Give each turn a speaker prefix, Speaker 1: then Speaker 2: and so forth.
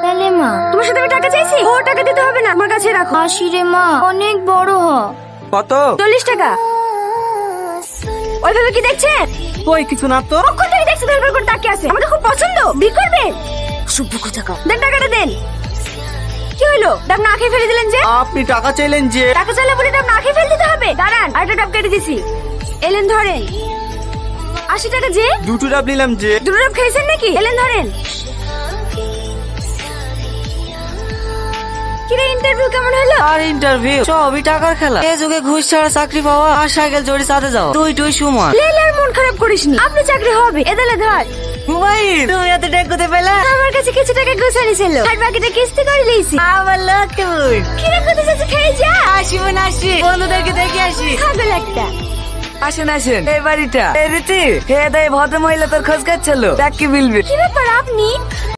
Speaker 1: তাহলে মা,
Speaker 2: তোমার সাথে আমি টাকা চাইছি? ও টাকা দিতে হবে না, আমার কাছে রাখো।
Speaker 1: হাসি রে মা, অনেক বড় হ।
Speaker 3: কত?
Speaker 2: 40 টাকা। ওইভাবে কি দেখছেন?
Speaker 3: কই কিছু না তো।
Speaker 2: কখন থেকে দেখছি ধরবার করে তাকিয়ে আছে। আমাকে খুব পছন্দ, বিয়ে করবেন? শুভ কোথাকা। দেন টাকাটা দেন। কি হলো? ডাব না খেয়ে ফেলে দিলেন যে?
Speaker 3: আপনি টাকা চাইলেন যে।
Speaker 2: টাকা চাইলে বলে ডাব না খেয়ে ফেলে দিতে হবে? দাঁড়ান, আরেকটা ডাব কেটে দিছি। এলেন ধরেন। 80 টাকা যে?
Speaker 3: দুটো ডাব নিলাম যে।
Speaker 2: দুটো ডাব খেয়েছেন নাকি? এলেন ধরেন। কিরে ইন্টারভিউ কেমন হলো?
Speaker 4: আর ইন্টারভিউ সবই টাকার খেলা। এই যুগে ঘুষ ছাড়া চাকরি পাওয়া আর সাইকেল চড়ে চাঁদে যাওয়া দুই সমান।
Speaker 2: লেলার মন খারাপ করিসনি, আপনি চাকরি হবে। এদালে ধর।
Speaker 4: মোবাইল তুমি এত টাকা কোথায় পেলা?
Speaker 2: আমার কাছে কিছু টাকা গোছানি ছিল, আর বাকিটা কিস্তি করে লিয়েছি।
Speaker 4: আমার লক্ষ্মী
Speaker 2: কিরে কোথায় যাচ্ছে? খেয়ে যা।
Speaker 4: আসিব না আসি, বন্ধুদেরকে দেখে আসি।
Speaker 2: ছাগল একটা।
Speaker 4: আসেন আসেন, এই বাড়িটা এই রীতি হে দেয় ভদ্র মহিলা তোর খোঁজ কাচ্ছিল, দেখ কি মিলবে।
Speaker 2: কি ব্যাপার আপনি?